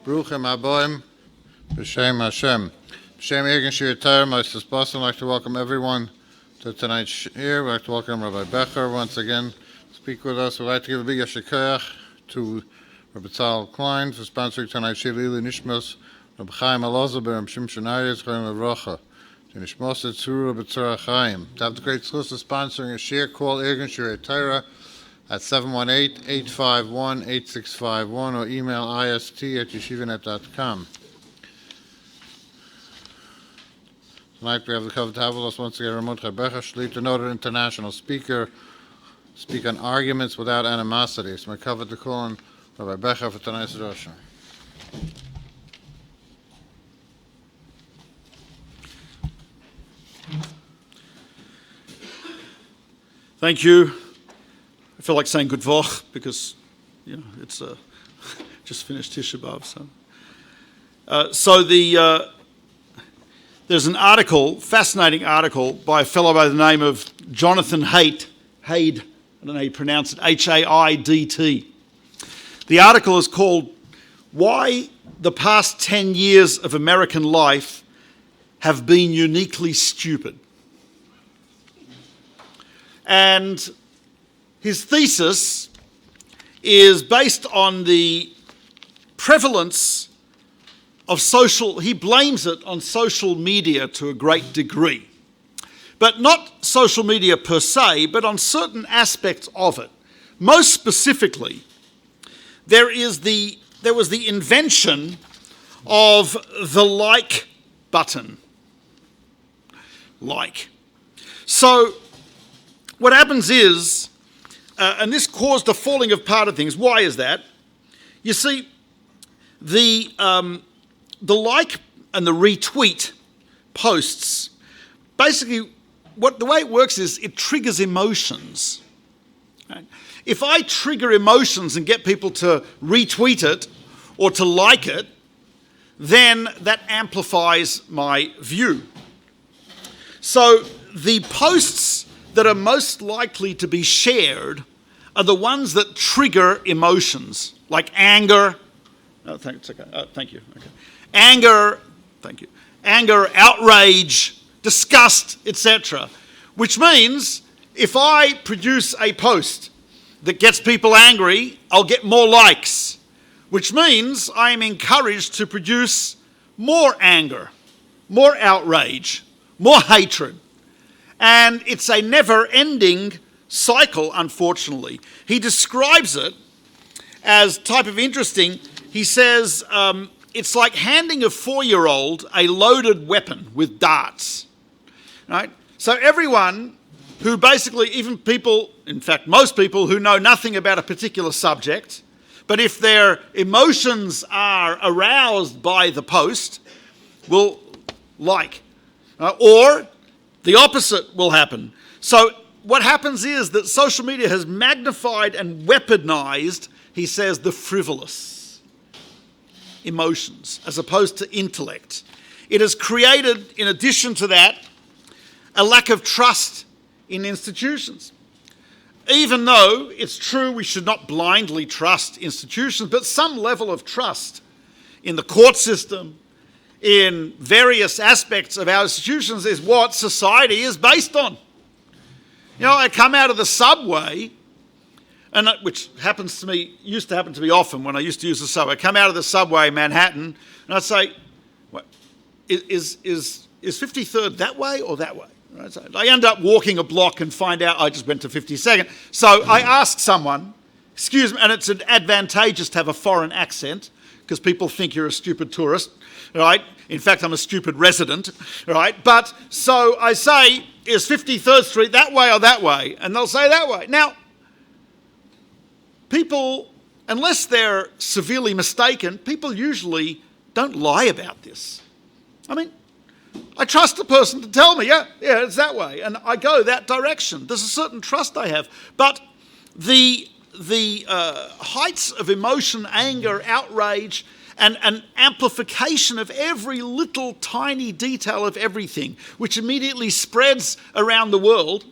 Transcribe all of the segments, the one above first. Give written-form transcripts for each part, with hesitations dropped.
Bruchim Aboim, B'Shem Hashem. B'Shem Egen Shir Torah, Moses Boston, I'd like to welcome everyone to tonight's shir. We'd like to welcome Rabbi Becher once again to speak with us. We'd like to give a big yashikayach to Rabbi Tzal Klein for sponsoring tonight's shir. Lili Nishmas, Rabbi Chaim Alozaber, and Shimshon Ayez, Chaim Avrocha. To Nishmos Etzuru, Rabbi Tzara Chaim. To have the great schus of sponsoring a shir, call Egen Shir Torah at 718-851-8651 or email ist@yeshivanet.com. Tonight we have the cover to have with us once again Rabbi Mordechai Becher, Shlita, noted international speaker, speak on arguments without animosity. It's my cover to call on Rabbi Becher for tonight's Rosh. Thank you. I feel like saying good Woch because, it's just finished Tisha B'Av. So there's an article, fascinating article, by a fellow by the name of Jonathan Haidt. I don't know how you pronounce it, H-A-I-D-T. The article is called "Why the Past 10 Years of American Life Have Been Uniquely Stupid." And his thesis is based on the prevalence of he blames it on social media to a great degree. But not social media per se, but on certain aspects of it. Most specifically, there was the invention of the like button. Like. So, what happens is, and this caused a falling apart of things. Why is that? You see, the like and the retweet posts, basically, the way it works is it triggers emotions. Right? If I trigger emotions and get people to retweet it or to like it, then that amplifies my view. So the posts that are most likely to be shared are the ones that trigger emotions, like anger. Thank you. Okay. Anger, thank you. Anger, outrage, disgust, etc. Which means if I produce a post that gets people angry, I'll get more likes. Which means I am encouraged to produce more anger, more outrage, more hatred. And it's a never-ending cycle, unfortunately. He describes it as type of interesting. He says it's like handing a 4-year-old a loaded weapon with darts. Right? So everyone who basically, even people, in fact most people who know nothing about a particular subject, but if their emotions are aroused by the post, will like. Or the opposite will happen. So what happens is that social media has magnified and weaponized, he says, the frivolous emotions as opposed to intellect. It has created, in addition to that, a lack of trust in institutions. Even though it's true we should not blindly trust institutions, but some level of trust in the court system, in various aspects of our institutions, is what society is based on. I come out of the subway, and which used to happen to me often when I used to use the subway. I come out of the subway in Manhattan, and I'd say, is 53rd that way or that way? Right? So I end up walking a block and find out I just went to 52nd. So I ask someone, excuse me, and it's advantageous to have a foreign accent because people think you're a stupid tourist. Right? In fact, I'm a stupid resident, right? But, so I say, is 53rd Street that way or that way? And they'll say that way. Now, people, unless they're severely mistaken, people usually don't lie about this. I mean, I trust the person to tell me, yeah, it's that way, and I go that direction. There's a certain trust I have. But the heights of emotion, anger, outrage, and an amplification of every little tiny detail of everything, which immediately spreads around the world,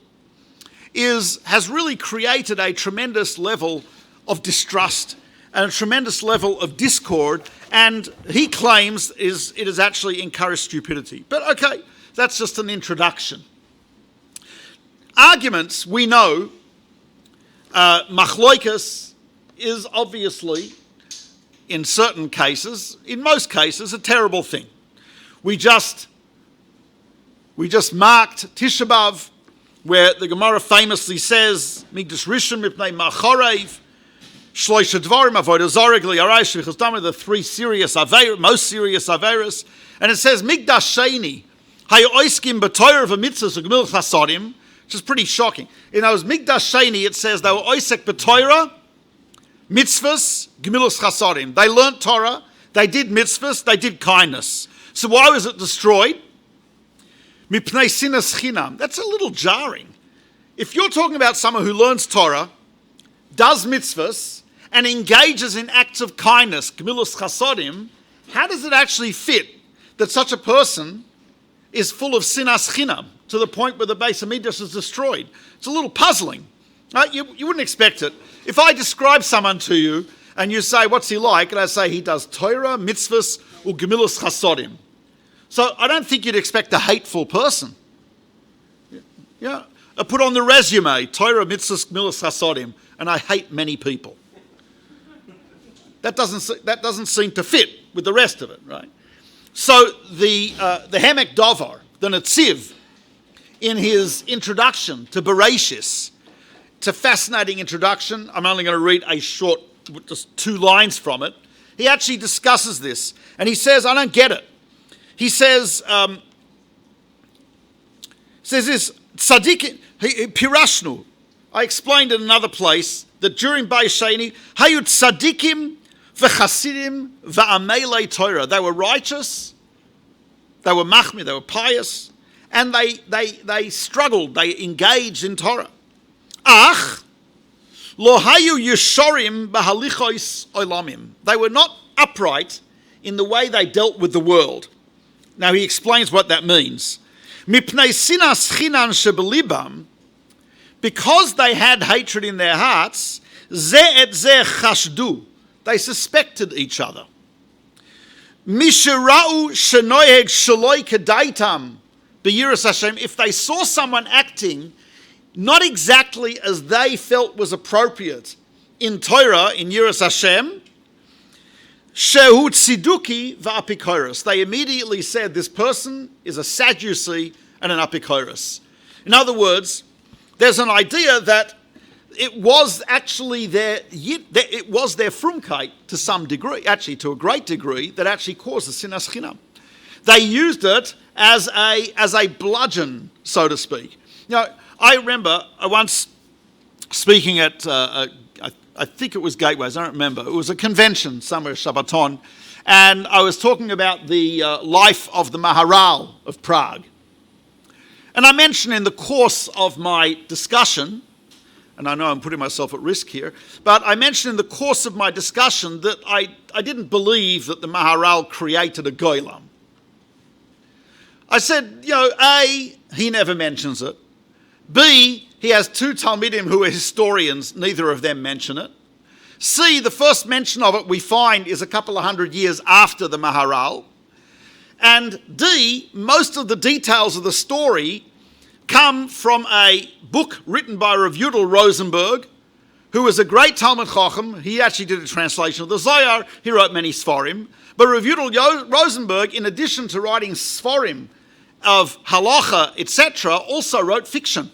has really created a tremendous level of distrust and a tremendous level of discord, and he claims it has actually encouraged stupidity. But okay, that's just an introduction. Arguments, we know, machloikas is obviously, in certain cases, in most cases, a terrible thing. We just marked Tisha B'Av, where the Gemara famously says, Migdash Rishon mipnei machorev, Shloisha Dvarim avodah zarah gliarayis shvichas damim, the three most serious averos, and it says Migdash Sheni hayu oiskim b'toyer v'mitzvos u'gemil chasodim, which is pretty shocking. In those Migdash Sheni, it says they were oisek b'toyer, mitzvahs, gemilus chasodim. They learnt Torah, they did mitzvahs, they did kindness. So why was it destroyed? Mipnei sinas chinam. That's a little jarring. If you're talking about someone who learns Torah, does mitzvahs, and engages in acts of kindness, gemilus chasodim, how does it actually fit that such a person is full of sinas chinam to the point where the Beis Hamikdash is destroyed? It's a little puzzling. You wouldn't expect it. If I describe someone to you and you say, what's he like? And I say, he does Torah, mitzvahs, or gemilus chasodim. So I don't think you'd expect a hateful person. Yeah, I put on the resume, Torah, mitzvahs, gemilus chasodim, and I hate many people. That doesn't seem to fit with the rest of it, right? So the Hemek Dovar, the Netziv, in his introduction to Bereshis, it's a fascinating introduction. I'm only going to read just 2 lines from it. He actually discusses this, and he says, I don't get it. He says this, Tzaddik, Pirashnu. I explained in another place that during Beis Sheni, Hayut Tzaddikim v'chasidim v'amelei Torah. They were righteous, they were machmir, they were pious, and they struggled, they engaged in Torah. Ach, lo hayu yeshorim b'halichos olamim. They were not upright in the way they dealt with the world. Now he explains what that means. Mipnei sinas chinan shebelibam, because they had hatred in their hearts, ze et ze chashdu, they suspected each other. Misherau shenoeg shaloi kedaitam beyiras Hashem, if they saw someone acting not exactly as they felt was appropriate in Torah, in Yiras Hashem, shehu tziduki va'apikoros, they immediately said this person is a Sadducee and an apikoros. In other words, there's an idea that it was actually their frumkeit to some degree, actually to a great degree, that actually caused the sinas chinam. They used it as a bludgeon, so to speak. I remember once speaking at, I think it was Gateways, I don't remember. It was a convention somewhere, Shabbaton, and I was talking about the life of the Maharal of Prague. And I mentioned in the course of my discussion, and I know I'm putting myself at risk here, but I mentioned in the course of my discussion that I didn't believe that the Maharal created a Goylam. I said, A, he never mentions it. B, he has 2 Talmidim who are historians, neither of them mention it. C, the first mention of it we find is a couple of hundred years after the Maharal. And D, most of the details of the story come from a book written by Rav Yudel Rosenberg, who was a great Talmud Chacham. He actually did a translation of the Zohar. He wrote many Sforim. But Rav Yudel Rosenberg, in addition to writing Sforim of halacha, etc., also wrote fiction.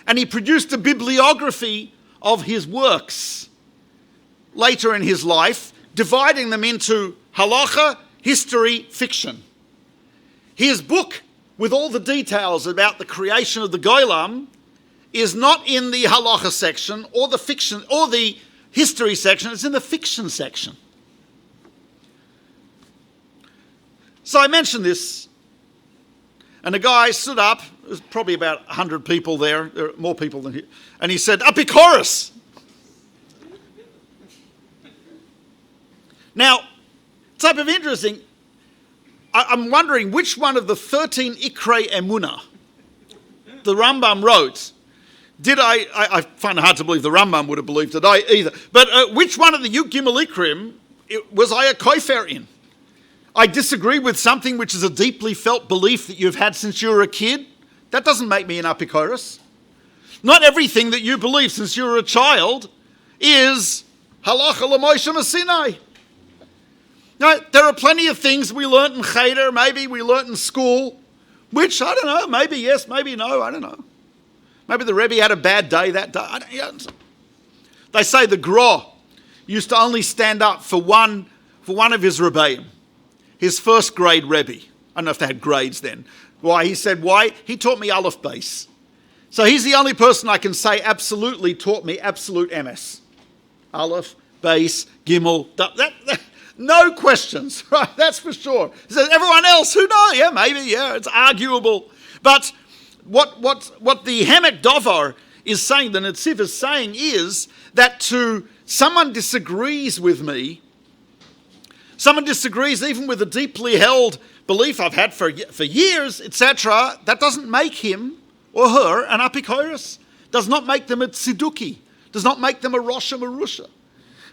And he produced a bibliography of his works later in his life, dividing them into halacha, history, fiction. His book, with all the details about the creation of the Goylam, is not in the halacha section or the fiction or the history section, it's in the fiction section. So I mentioned this, and a guy stood up, there's probably about 100 people there are more people than here, and he said, Apikoros! Now, type of interesting, I'm wondering which one of the 13 Ikrei Emunah the Rambam wrote I find it hard to believe the Rambam would have believed it either. But which one of the Yud Gimel Ikrim was I a kofer in? I disagree with something which is a deeply felt belief that you've had since you were a kid. That doesn't make me an apikoros. Not everything that you believe since you were a child is halacha l'Moshe Sinai. Now, there are plenty of things we learnt in cheder, maybe we learnt in school, which, I don't know, maybe yes, maybe no, I don't know. Maybe the Rebbe had a bad day that day. They say the Gra used to only stand up for one of his Rebbeim, his first grade Rebbe. I don't know if they had grades then. Why? He said, why? He taught me Aleph Beis. So he's the only person I can say absolutely taught me absolute MS. Aleph, Beis, Gimel, no questions, right? That's for sure. He says, everyone else, who knows? Yeah, maybe, yeah, it's arguable. But what the Hemek Dovar is saying, the Netziv is saying, is that to someone disagrees with me, someone disagrees even with a deeply held belief I've had for years, etc., that doesn't make him or her an apikoros, does not make them a tziduki, does not make them a rosha marusha,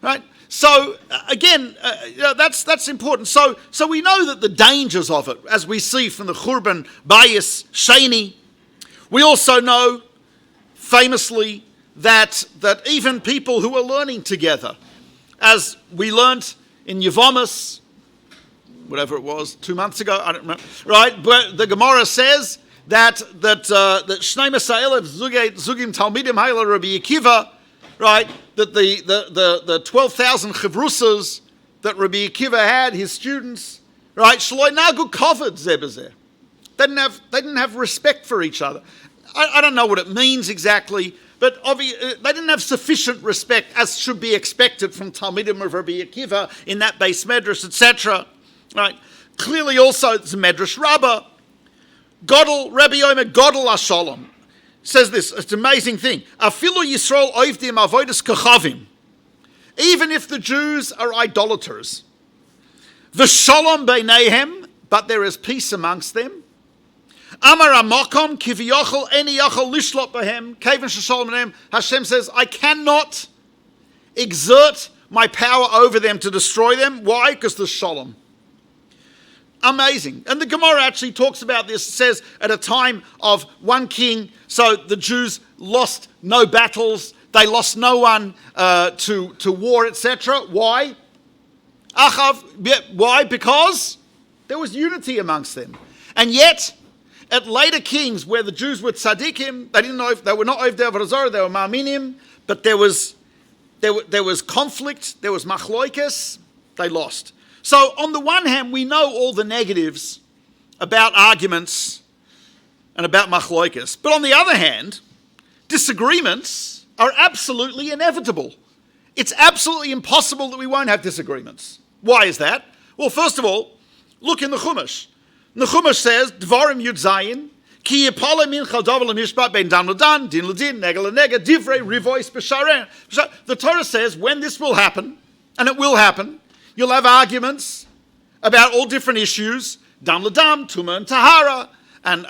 right? So again, that's important. So we know that the dangers of it, as we see from the Churban Bayis Sheni. We also know, famously, that even people who are learning together, as we learnt in Yevomus, whatever it was, 2 months ago, I don't remember, right? But the Gemara says that Shnei Mesa'elef Zugim Talmidim Haila Rabbi Akiva, right? That the 12,000 Chivrusas that Rabbi Akiva had, his students, right? Shloi Nagu Kovad Zebazeh. They didn't have respect for each other. I don't know what it means exactly, but they didn't have sufficient respect as should be expected from Talmidim of Rabbi Akiva in that base medrash, etc. Right? Clearly, also it's a medrash Rabbah. Rabbi Omer Godel Ashalom says this. It's an amazing thing. Afilu Yisrael oivdim avodas kachavim. Even if the Jews are idolaters, v'shalom beinehem, but there is peace amongst them. Amar Amakom Kiviyachol Eni Yachol Lishlot Bahem Kaven Shashalom Bahem. Hashem says, I cannot exert my power over them to destroy them. Why? Because there's Shalom. Amazing. And the Gemara actually talks about this. It says at a time of one king, so the Jews lost no battles, they lost no one to war, etc. Why? Why? Because there was unity amongst them. And yet, at later kings, where the Jews were tzaddikim, they didn't know if they were not Ovdei Avodah Zarah, they were ma'aminim, but there was conflict, there was machloikes, they lost. So on the one hand, we know all the negatives about arguments and about machloikes, but on the other hand, disagreements are absolutely inevitable. It's absolutely impossible that we won't have disagreements. Why is that? Well, first of all, look in the Chumash. The Chumash says, Dvarim Yud Zayin, Ki Yipala Min Chadav L'Mishpat Ben Dan L'Dan, Din L'Din, Nega L'Nega, Divrei Rivois B'Sharen. The Torah says when this will happen, and it will happen, you'll have arguments about all different issues, Dam L'Dam, Tumah and Tahara, and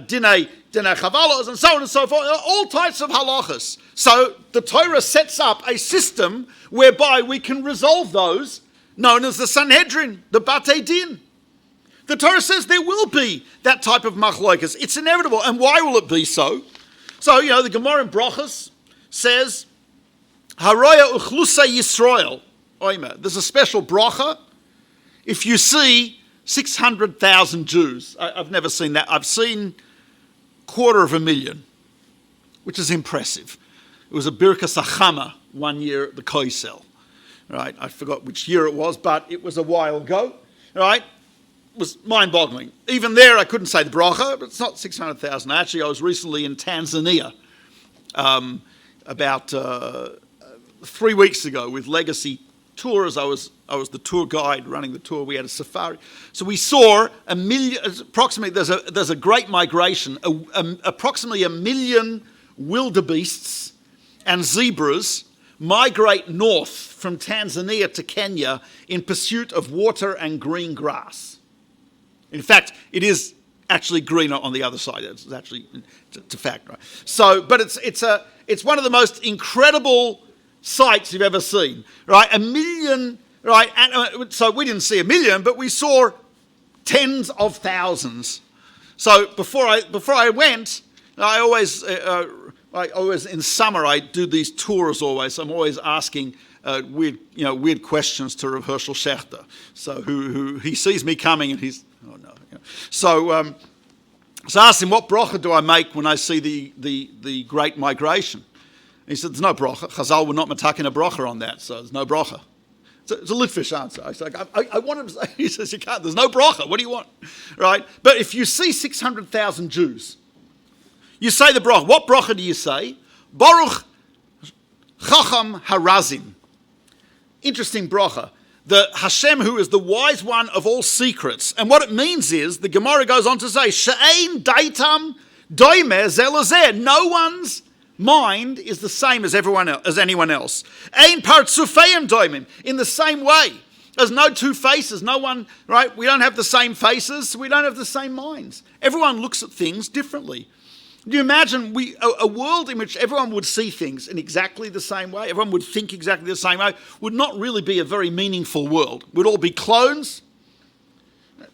Dinei Chavalos, and so on and so forth, all types of halachas. So the Torah sets up a system whereby we can resolve those, known as the Sanhedrin, the Batei Din. The Torah says there will be that type of machlokas. It's inevitable. And why will it be so? So, the Gemara in Brachos says, Haroya uchlusa Yisrael. There's a special bracha if you see 600,000 Jews. I've never seen that. I've seen 250,000, which is impressive. It was a Birkas Achama one year at the Koisel. Right? I forgot which year it was, but it was a while ago. Right? Was mind-boggling. Even there, I couldn't say the bracha, but it's not 600,000. Actually, I was recently in Tanzania about 3 weeks ago with Legacy Tours. I was the tour guide running the tour. We had a safari, so we saw approximately. There's a great migration. Approximately 1 million wildebeests and zebras migrate north from Tanzania to Kenya in pursuit of water and green grass. In fact, it is actually greener on the other side. It's actually it's a fact, right? So, but it's one of the most incredible sights you've ever seen, right? 1 million, right? And, so we didn't see 1 million, but we saw tens of thousands. So before I went, I always in summer I do these tours always. So I'm always asking weird questions to Rav Herschel Schachter. So who he sees me coming and he's So I asked him, what bracha do I make when I see the Great Migration? And he said, there's no bracha. Chazal were not mataking a bracha on that, so there's no bracha. It's a Litvish answer. I said, I want him to say, he says, you can't, there's no bracha. What do you want? Right? But if you see 600,000 Jews, you say the bracha. What bracha do you say? Baruch Chacham Harazim. Interesting bracha. The Hashem who is the wise one of all secrets. And what it means is, the Gemara goes on to say, She'ein daitam doimer zelazeh. No one's mind is the same as anyone else. Ein partzufeim doimim. In the same way. There's no two faces. No one, right? We don't have the same faces. We don't have the same minds. Everyone looks at things differently. Do you imagine a world in which everyone would see things in exactly the same way, everyone would think exactly the same way, would not really be a very meaningful world. We'd all be clones.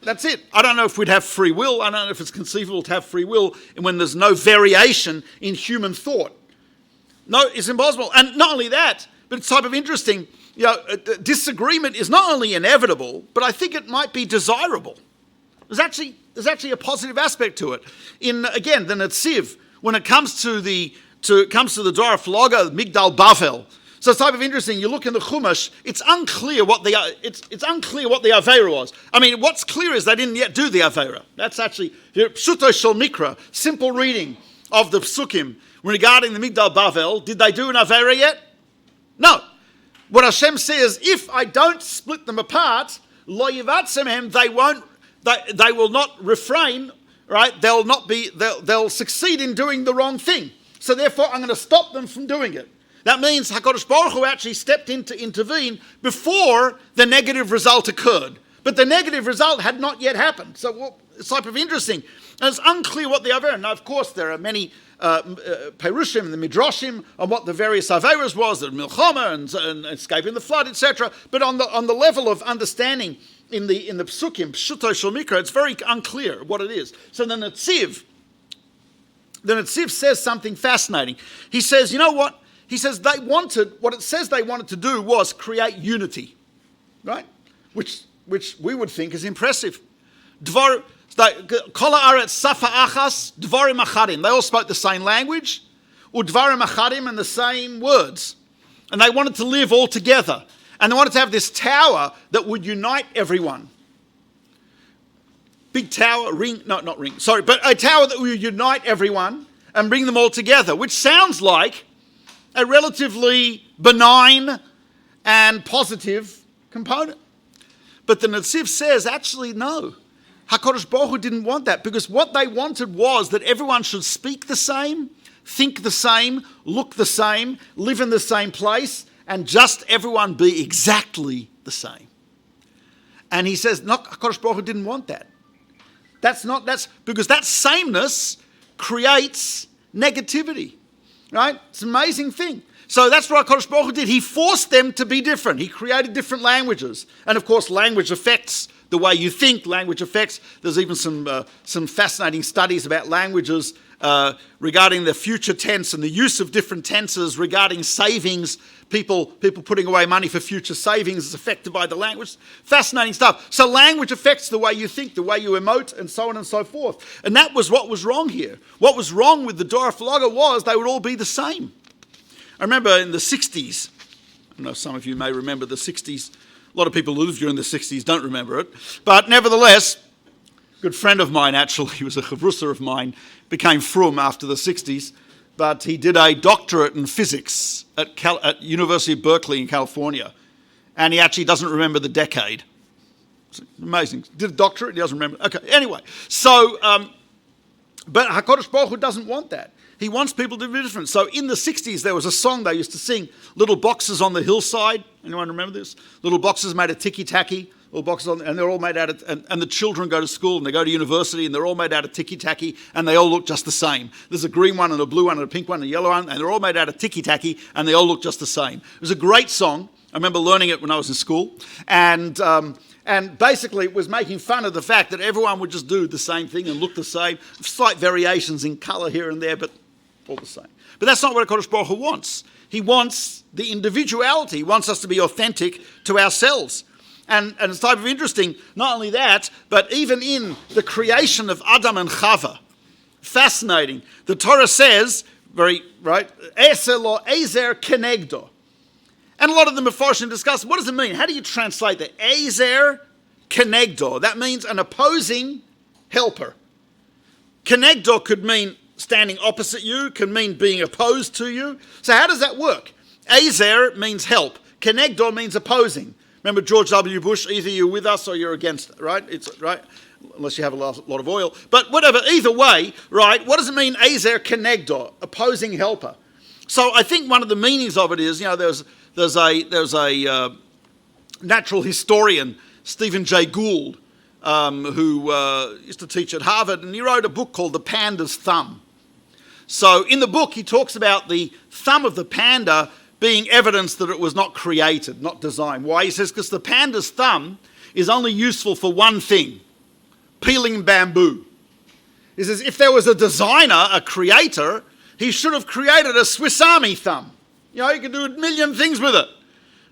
That's it. I don't know if we'd have free will. I don't know if it's conceivable to have free will when there's no variation in human thought. No, it's impossible. And not only that, but it's type of interesting, disagreement is not only inevitable, but I think it might be desirable. There's actually a positive aspect to it. In again, the Netziv, when it comes to the Dor Flaga, Migdal Bavel. So it's type of interesting. You look in the Chumash, it's unclear what the Aveira was. I mean, what's clear is they didn't yet do the Aveira. That's actually Pshuto Shel Mikra, simple reading of the Psukim regarding the Migdal Bavel. Did they do an Aveira yet? No. What Hashem says, if I don't split them apart, Lo Yivatzehem, they will not refrain, right? They'll succeed in doing the wrong thing. So therefore, I'm going to stop them from doing it. That means HaKadosh Baruch Hu actually stepped in to intervene before the negative result occurred. But the negative result had not yet happened. So it's type of interesting. And it's unclear what the Aveira. Now, of course, there are many Perushim, the Midrashim, on what the various Aveiras was, the Milchama and escaping the flood, etc. But on the level of understanding in the Psukim, Pshuto Shel Mikra, it's very unclear what it is. So the Netziv says something fascinating. He says, you know what? He says what it says they wanted to do was create unity, right? Which we would think is impressive. Kol haaretz safa achas, dvarim achadim. They all spoke the same language, udvarim achadim, and the same words. And they wanted to live all together. And they wanted to have this tower that would unite everyone. Big tower, but a tower that would unite everyone and bring them all together, which sounds like a relatively benign and positive component. But the Netziv says, actually, no. HaKadosh Baruch Hu didn't want that, because what they wanted was that everyone should speak the same, think the same, look the same, live in the same place, and just everyone be exactly the same. And he says, no, HaKadosh Baruch Hu didn't want that. That's because that sameness creates negativity. Right? It's an amazing thing. So that's what HaKadosh Baruch Hu did. He forced them to be different. He created different languages. And of course, language affects the way you think. Language affects. There's even some fascinating studies about languages regarding the future tense and the use of different tenses regarding savings. People putting away money for future savings is affected by the language. Fascinating stuff. So language affects the way you think, the way you emote, and so on and so forth. And that was what was wrong here. What was wrong with the Dor Flaga was they would all be the same. I remember in the 60s, I know some of you may remember the 60s. A lot of people who lived during the 60s don't remember it. But nevertheless, a good friend of mine, actually, he was a chavrusa of mine, became frum after the 60s. But he did a doctorate in physics at University of Berkeley in California. And he actually doesn't remember the decade. It's amazing. Did a doctorate, he doesn't remember. Okay, anyway. So, but HaKadosh Baruch Hu doesn't want that. He wants people to be different. So in the 60s, there was a song they used to sing, Little Boxes on the Hillside. Anyone remember this? Little boxes made of ticky-tacky, little boxes, and they're all made out of, and the children go to school and they go to university and they're all made out of ticky-tacky and they all look just the same. There's a green one and a blue one and a pink one and a yellow one, and they're all made out of ticky-tacky and they all look just the same. It was a great song. I remember learning it when I was in school, and basically it was making fun of the fact that everyone would just do the same thing and look the same, slight variations in colour here and there, but all the same. But that's not what HaKadosh Baruch Hu wants. He wants the individuality. He wants us to be authentic to ourselves. And it's type of interesting, not only that, but even in the creation of Adam and Chava. Fascinating. The Torah says, Eser lo ezer kenegdo. And a lot of the Mefarshim discuss, what does it mean? How do you translate that? Ezer kenegdo. That means an opposing helper. Kenegdo could mean standing opposite you, can mean being opposed to you. So how does that work? Ezer means help. Kenegdo means opposing. Remember George W. Bush, either you're with us or you're against it, right? It's right, unless you have a lot of oil. But whatever, either way, right, what does it mean, Ezer Kenegdo, opposing helper? So I think one of the meanings of it is, there's a natural historian, Stephen Jay Gould, who used to teach at Harvard, and he wrote a book called The Panda's Thumb. So in the book, he talks about the thumb of the panda being evidence that it was not created, not designed. Why? He says, because the panda's thumb is only useful for one thing, peeling bamboo. He says, if there was a designer, a creator, he should have created a Swiss Army thumb. You can do a million things with it.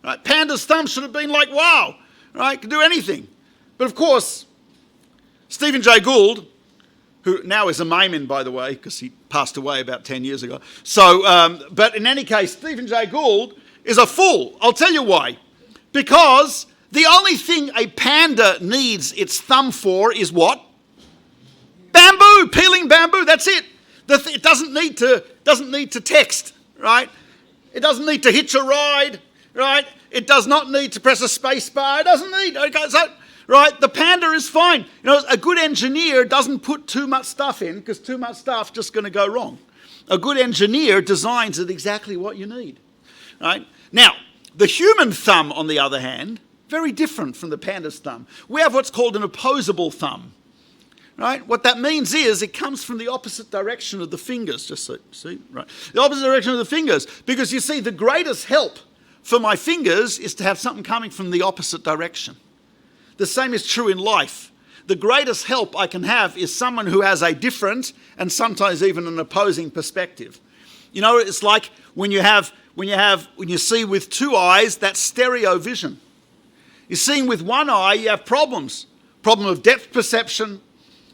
Right? Panda's thumb should have been like, wow, right? Can do anything. But of course, Stephen Jay Gould, who now is a Maimon, by the way, because he passed away about 10 years ago. So, but in any case, Stephen Jay Gould is a fool. I'll tell you why. Because the only thing a panda needs its thumb for is what? Bamboo, peeling bamboo, that's it. It doesn't need to text, right? It doesn't need to hitch a ride, right? It does not need to press a space bar. It doesn't need, okay, so, right, the panda is fine. A good engineer doesn't put too much stuff in because too much stuff just going to go wrong. A good engineer designs it exactly what you need, right? Now, the human thumb, on the other hand, very different from the panda's thumb. We have what's called an opposable thumb, right? What that means is it comes from the opposite direction of the fingers, just so, see, right? The opposite direction of the fingers, because you see, the greatest help for my fingers is to have something coming from the opposite direction. The same is true in life. The greatest help I can have is someone who has a different and sometimes even an opposing perspective. It's like when you see with two eyes, that's stereo vision. You're seeing with one eye, you have problems. Problem of depth perception.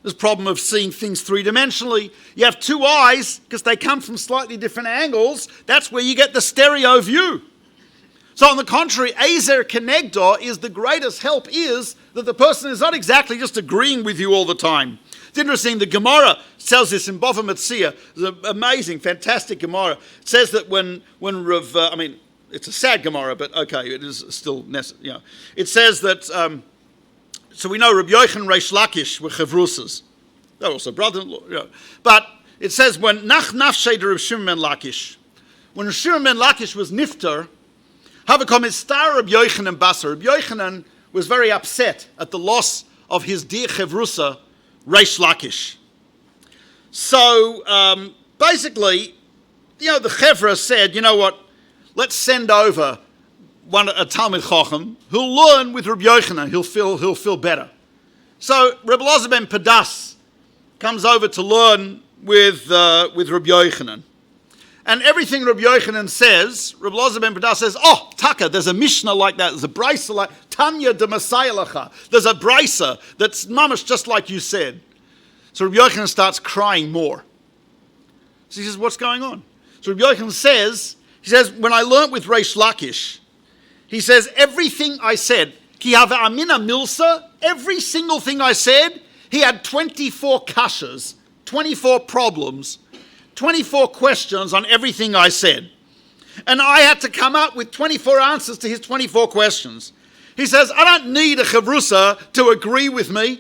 There's a problem of seeing things three-dimensionally. You have two eyes, because they come from slightly different angles. That's where you get the stereo view. So on the contrary, Ezer Kenegdo is the greatest help is that the person is not exactly just agreeing with you all the time. It's interesting, the Gemara tells this in Bava Metzia. It's an amazing, fantastic Gemara. It says that when Rav, it's a sad Gemara, but okay, it is still necessary. It says that, so we know Rabbi Yochanan Reish Lakish were Chevrusas. They're also brother-in-law. But it says when Nach Nafshay de Rav Shimon ben Lakish, when Rav Shimon ben Lakish was nifter, Havakom is star Rabbi Yochanan Basar. Rabbi Yochanan was very upset at the loss of his dear Chevrusa, Reish Lakish. So basically, the Chevra said, you know what, let's send over a Talmid Chacham who'll learn with Rabbi Yochanan. He'll feel better. So Rabbi Elazar ben Padas comes over to learn with Rabbi Yochanan. And everything Rabbi Yochanan says, Rabbi Elazar ben Padas says, oh, Taka, there's a Mishnah like that, there's a brisa like, Tanya de Masayalacha, there's a brisa that's mamash just like you said. So Rabbi Yochanan starts crying more. So he says, what's going on? So Rabbi Yochanan says, when I learnt with Reish Lakish, he says, everything I said, ki hava amina milsa, every single thing I said, he had 24 kashas, 24 problems, 24 questions on everything I said. And I had to come up with 24 answers to his 24 questions. He says, I don't need a chavrusa to agree with me.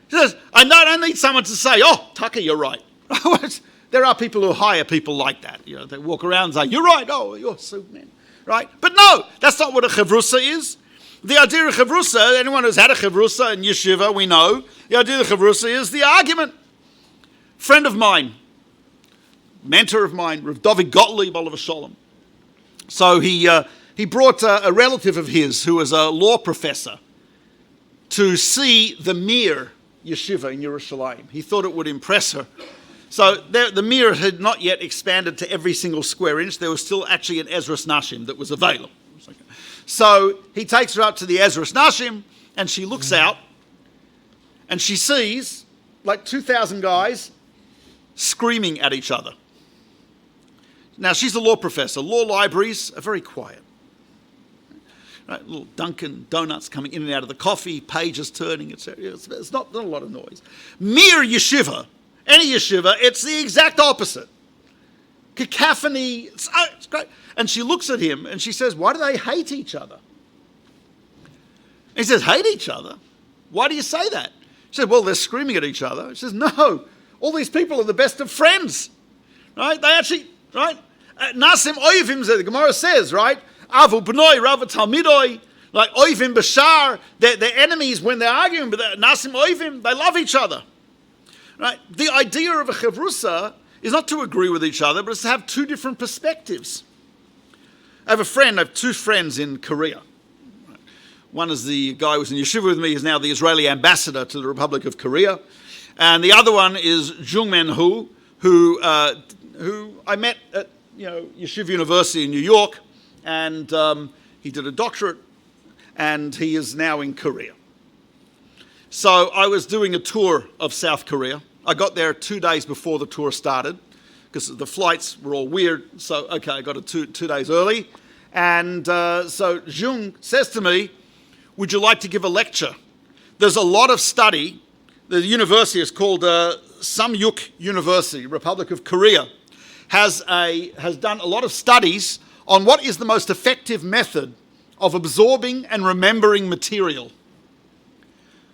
He says, I don't need someone to say, oh, Tucker, you're right. There are people who hire people like that. They walk around and say, you're right. Oh, you're Superman. right? But no, that's not what a chavrusa is. The idea of chavrusa, anyone who's had a chavrusa in yeshiva, we know, the idea of chavrusa is the argument. Friend of mine, mentor of mine, Rav David Gottlieb, Oliver Sholem. So he brought a relative of his who was a law professor to see the Mir yeshiva in Yerushalayim. He thought it would impress her. So the Mir had not yet expanded to every single square inch. There was still actually an Ezras Nashim that was available. So he takes her up to the Ezras Nashim, and she looks out, and she sees like 2,000 guys screaming at each other. Now, she's a law professor. Law libraries are very quiet. Right? Little Dunkin' Donuts coming in and out of the coffee, pages turning, etc. It's not a lot of noise. Mere yeshiva, any yeshiva, it's the exact opposite. Cacophony, it's great. And she looks at him and she says, why do they hate each other? And he says, hate each other? Why do you say that? She said, well, they're screaming at each other. She says, no, all these people are the best of friends. Right? They actually, right? Nasim oivim, the Gemara says, right? Avu b'noi, Rav talmidoi, like oivim b'shar, they're enemies when they're arguing, but nasim oivim, they love each other. Right? The idea of a chavrusa is not to agree with each other, but it's to have two different perspectives. I have two friends in Korea. One is the guy who was in yeshiva with me, is now the Israeli ambassador to the Republic of Korea. And the other one is Jungmin Hu, who I met at Yeshiva University in New York, and he did a doctorate, and he is now in Korea. So I was doing a tour of South Korea. I got there 2 days before the tour started, because the flights were all weird. So, okay, I got it two days early. And so Jung says to me, would you like to give a lecture? There's a lot of study. The university is called Samyuk University, Republic of Korea, has done a lot of studies on what is the most effective method of absorbing and remembering material.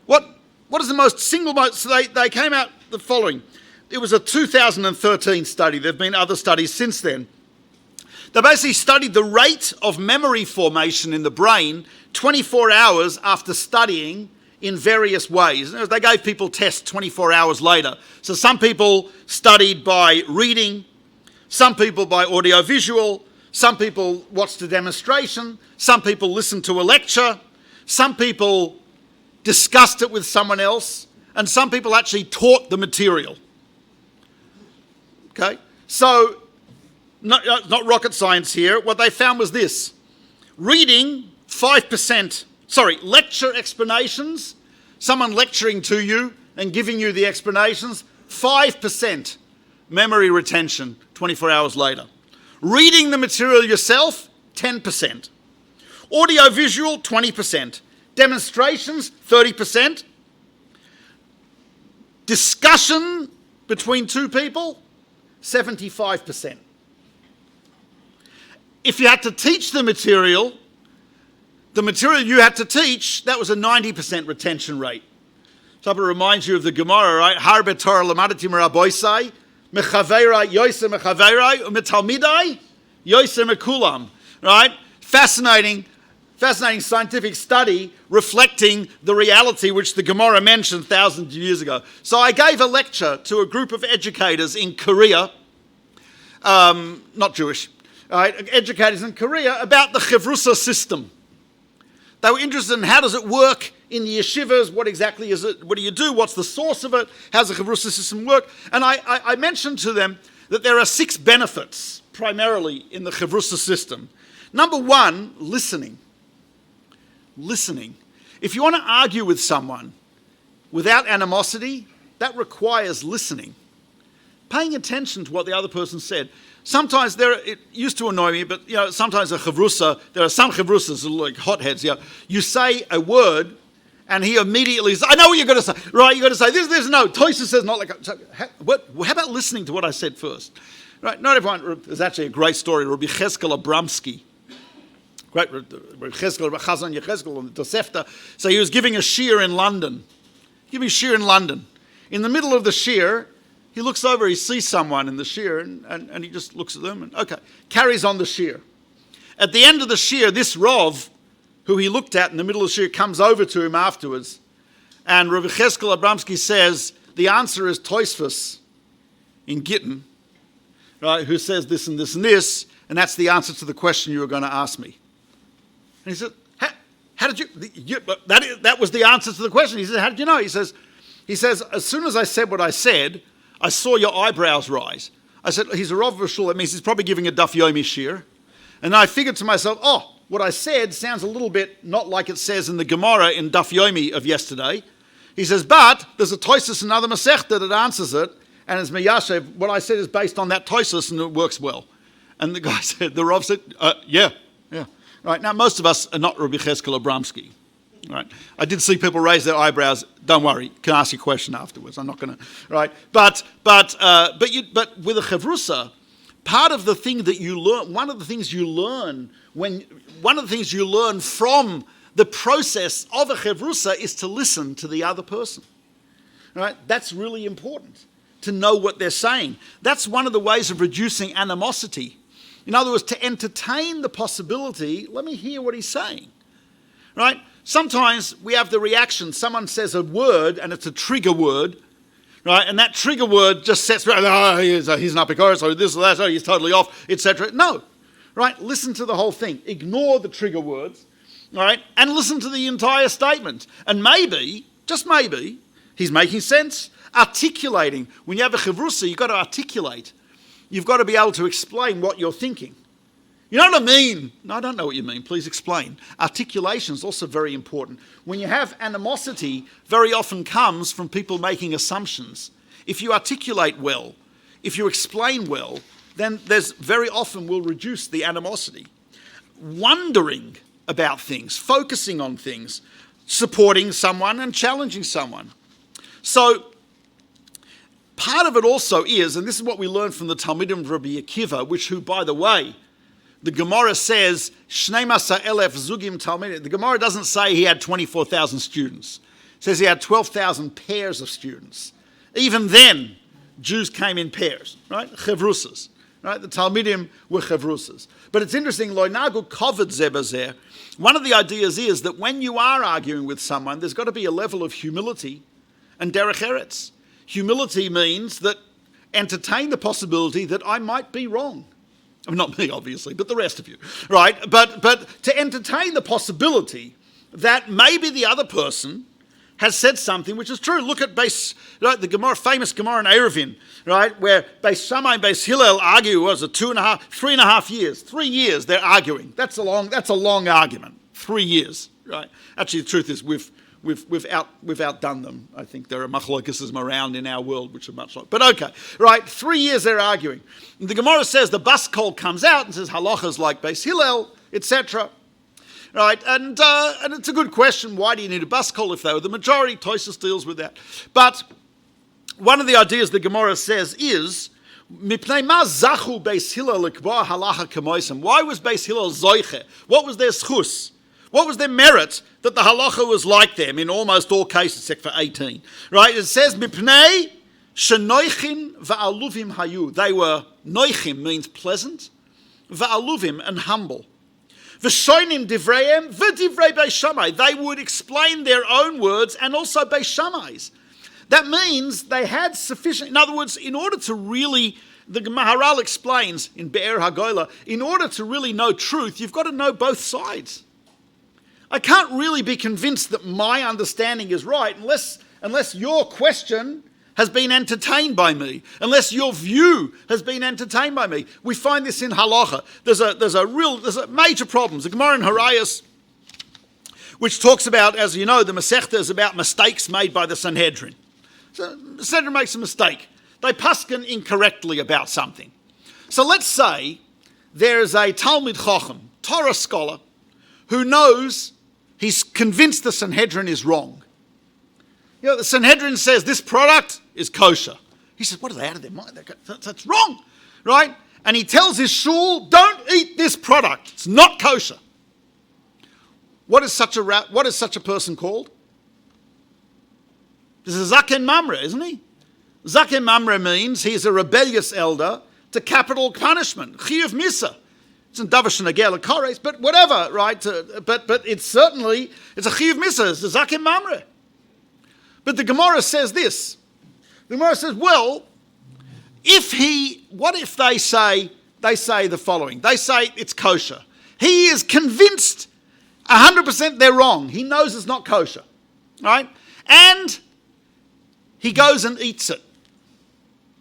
What is the most so they came out the following. It was a 2013 study. There have been other studies since then. They basically studied the rate of memory formation in the brain 24 hours after studying in various ways. They gave people tests 24 hours later. So some people studied by reading, some people by audiovisual, some people watched a demonstration, some people listened to a lecture, some people discussed it with someone else, and some people actually taught the material. Okay? So, not rocket science here. What they found was this. Reading, 5%. Lecture explanations, someone lecturing to you and giving you the explanations, 5% memory retention 24 hours later. Reading the material yourself, 10%. Audio-visual, 20%. Demonstrations, 30%. Discussion between two people, 75%. If you had to teach the material you had to teach, that was a 90% retention rate. So it reminds you of the Gemara, right? Harbe Torah lamadati meraboisai, mechaverai yoser mechaverai, umetalmidai yoser mekulam. Right? Fascinating scientific study reflecting the reality which the Gemara mentioned thousands of years ago. So I gave a lecture to a group of educators in Korea, not Jewish, right? Educators in Korea about the Chavrusa system. They were interested in how does it work in the yeshivas, what exactly is it, what do you do, what's the source of it, how does the Chavrusa system work? And I mentioned to them that there are 6 benefits primarily in the Chavrusa system. Number 1, listening. Listening. If you want to argue with someone without animosity, that requires listening. Paying attention to what the other person said. Sometimes it used to annoy me, but sometimes a chavrusa, there are some chavrusas like hotheads. You say a word, and he immediately says, "I know what you're going to say." Right? You're going to say this. No, Toysa says not like. How about listening to what I said first? Right? Not everyone. There's actually a great story. Rabbi Cheskel Abramsky, great Rabbi Cheskel, Chazon Yecheskel, and Tosefta. So he was giving a shiur in London. In the middle of the shiur, he looks over, he sees someone in the shiur, and he just looks at them and, carries on the shiur. At the end of the shir, this Rav, who he looked at in the middle of the shir, comes over to him afterwards, and Rabbi Cheskel Abramsky says, the answer is Tosfos in Gittin, right, who says this and this and this, and that's the answer to the question you were going to ask me. And he said, how did you that was the answer to the question. He said, how did you know? He says, as soon as I said what I said, I saw your eyebrows rise. I said, he's a Rav Rishul, that means he's probably giving a Daf Yomi shir. And I figured to myself, what I said sounds a little bit not like it says in the Gemara in Daf Yomi of yesterday. He says, but there's a Tosfos, another Masechta that answers it, and it's Meyashev. What I said is based on that Tosfos, and it works well. And the guy said, the Rav said, yeah. Right, now most of us are not Rabbi Cheskel Abramsky. Right, I did see people raise their eyebrows. Don't worry, can ask you a question afterwards. I'm not going to. Right, but with a chavrusa, part of the thing that you learn, one of the things you learn from the process of a chavrusa is to listen to the other person. Right, that's really important to know what they're saying. That's one of the ways of reducing animosity. In other words, to entertain the possibility, let me hear what he's saying. Right? Sometimes we have the reaction, someone says a word and it's a trigger word, right? And that trigger word just sets, he's an apikoros, or this or that, he's totally off, etc. No. Right? Listen to the whole thing. Ignore the trigger words, right? And listen to the entire statement. And maybe, just maybe, he's making sense. Articulating. When you have a chavrusa, you've got to articulate. You've got to be able to explain what you're thinking. You know what I mean? No, I don't know what you mean. Please explain. Articulation is also very important. When you have animosity, very often comes from people making assumptions. If you articulate well, if you explain well, then there's very often will reduce the animosity. Wondering about things, focusing on things, supporting someone and challenging someone. So, part of it also is, and this is what we learn from the Talmidim of Rabbi Akiva, who, by the way, the Gemara says, Shnei Masa Elef Zugim Talmidim. The Gemara doesn't say he had 24,000 students. It says he had 12,000 pairs of students. Even then, Jews came in pairs, right? Chevrusas, right? The Talmidim were chevrusas. But it's interesting, Lo Nagu Koved Zebazer. One of the ideas is that when you are arguing with someone, there's got to be a level of humility and derech eretz. Humility means that entertain the possibility that I might be wrong. I mean, not me, obviously, but the rest of you, right? But to entertain the possibility that maybe the other person has said something which is true. Look at right, the Gemara, famous Gemara in Eruvin, right, where Beis Shammai and Beis Hillel argue, was it 3.5 years? 3 years they're arguing. That's a long argument. 3 years, right? Actually, the truth is we've outdone them. I think there are machlokesism around in our world which are much like. But okay, right, 3 years they're arguing. And the Gemara says the bas kol comes out and says halachas like Beis Hillel, etc. Right, and it's a good question. Why do you need a bas kol if they were the majority? Tosfos deals with that. But one of the ideas the Gemara says is mipnei ma zachu Beis Hillel likba halacha kamoisem. Why was Beis Hillel zoiche? What was their schus? What was their merit that the halacha was like them in almost all cases except for 18? Right? It says, Mipnei shenoichin va'aluvim hayu. They were, noichim means pleasant, va'aluvim and humble. V'shoinim divreihem v'divrei Beis Shammai. They would explain their own words and also Beis Shammai's. That means they had sufficient, in other words, in order to really, the Maharal explains in Be'er HaGola, in order to really know truth, you've got to know both sides. I can't really be convinced that my understanding is right unless your question has been entertained by me, unless your view has been entertained by me. We find this in halacha. There's a major problem. The Gemara in Harayos, which talks about, as you know, the Masechta is about mistakes made by the Sanhedrin. So the Sanhedrin makes a mistake. They paskin incorrectly about something. So let's say there is a Talmid Chacham, Torah scholar, who knows, he's convinced the Sanhedrin is wrong. You know, the Sanhedrin says this product is kosher. He says, what are they out of their mind? That's wrong, right? And he tells his shul, don't eat this product. It's not kosher. What is such a person called? This is Zaken Mamre, isn't he? Zaken Mamre means he's a rebellious elder to capital punishment, chiyuv misa. It's in Davish and Agel Kores, but whatever, right? But it's certainly, it's a Chiyuv Misa, it's a Zaken Mamre. But the Gemara says this. The Gemara says, well, what if they say the following? They say it's kosher. He is convinced 100% they're wrong. He knows it's not kosher, right? And he goes and eats it.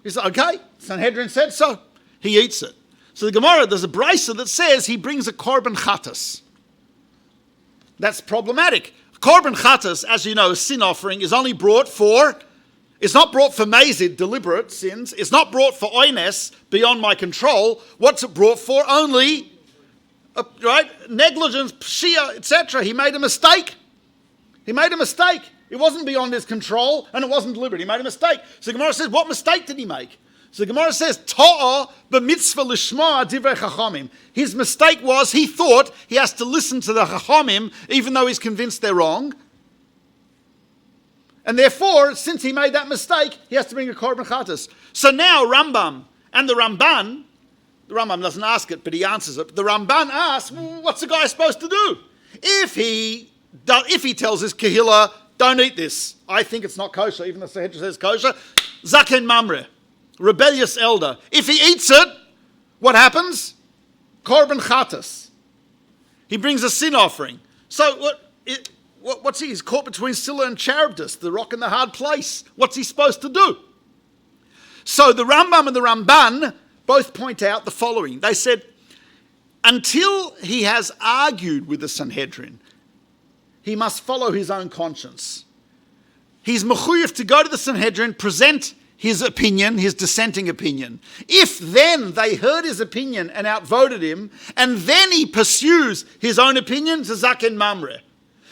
He's like, okay, Sanhedrin said so. He eats it. So the Gemara, there's a brisa that says he brings a korban chatas. That's problematic. Korban chatas, as you know, a sin offering, is only brought for, it's not brought for mazid, deliberate sins. It's not brought for oines, beyond my control. What's it brought for? Only, right, negligence, pshia, etc. He made a mistake. He made a mistake. It wasn't beyond his control, and it wasn't deliberate. He made a mistake. So the Gemara says, what mistake did he make? So the Gemara says, Ta'a b'mitzvah lishma divrei chachamim. His mistake was he thought he has to listen to the chachamim even though he's convinced they're wrong. And therefore, since he made that mistake, he has to bring a korban chatas. So now Rambam and the Ramban doesn't ask it, but he answers it. The Ramban asks, what's the guy supposed to do? If he tells his kahila, don't eat this. I think it's not kosher, even though the Sanhedrin says kosher. Zaken mamre. Rebellious elder. If he eats it, what happens? Korban chatas. He brings a sin offering. So what's he? He's caught between Scylla and Charybdis, the rock and the hard place. What's he supposed to do? So the Rambam and the Ramban both point out the following. They said, until he has argued with the Sanhedrin, he must follow his own conscience. He's mechuyev to go to the Sanhedrin, present his opinion, his dissenting opinion. If then they heard his opinion and outvoted him, and then he pursues his own opinion, it's a zaken mamre.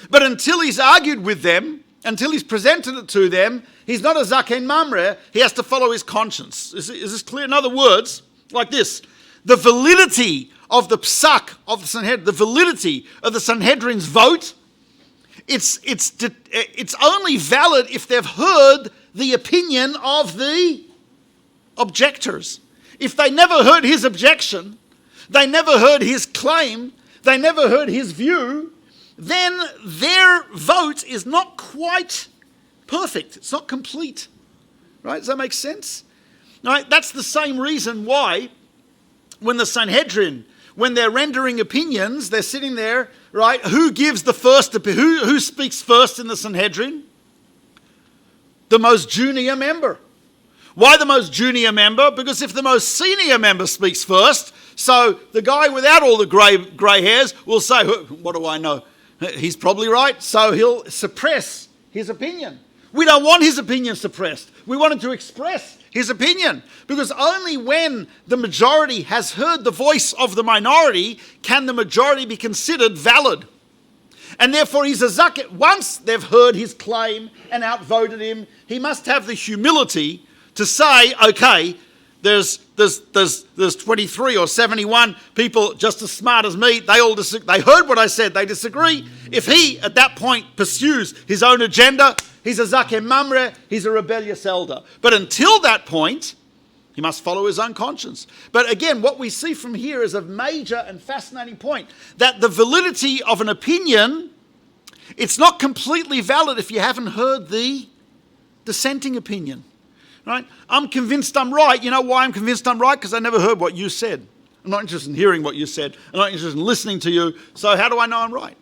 But until he's argued with them, until he's presented it to them, he's not a zaken mamre, he has to follow his conscience. Is this clear? In other words, like this, the validity of the psak of the Sanhedrin, the validity of the Sanhedrin's vote, it's only valid if they've heard the opinion of the objectors. If they never heard his objection, they never heard his claim, they never heard his view, then their vote is not quite perfect. It's not complete. Right? Does that make sense? Right? That's the same reason why when the Sanhedrin, when they're rendering opinions, they're sitting there, right? Who gives the first opinion? Who speaks first in the Sanhedrin? The most junior member. Why the most junior member? Because if the most senior member speaks first, so the guy without all the grey hairs will say, what do I know? He's probably right. So he'll suppress his opinion. We don't want his opinion suppressed. We want him to express his opinion. Because only when the majority has heard the voice of the minority can the majority be considered valid. And therefore he's a zaket. Once they've heard his claim and outvoted him, he must have the humility to say, okay, there's 23 or 71 people just as smart as me. They all they heard what I said. They disagree. If he, at that point, pursues his own agenda, he's a zaken mamre, he's a rebellious elder. But until that point, he must follow his own conscience. But again, what we see from here is a major and fascinating point, that the validity of an opinion, it's not completely valid if you haven't heard the dissenting opinion. Right? I'm convinced I'm right. You know why I'm convinced I'm right? Because I never heard what you said. I'm not interested in hearing what you said. I'm not interested in listening to you. So how do I know I'm right?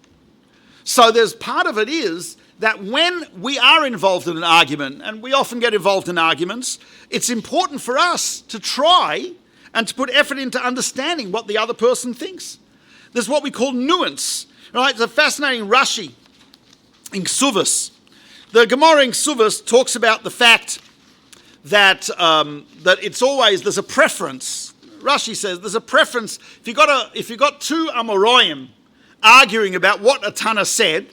So there's part of it is that when we are involved in an argument, and we often get involved in arguments, it's important for us to try and to put effort into understanding what the other person thinks. There's what we call nuance. Right? It's a fascinating Rashi in Ksuvas. The Gemara in Ksuvas talks about the fact that it's always, there's a preference. Rashi says there's a preference. If you got two Amoraim arguing about what a Tana said,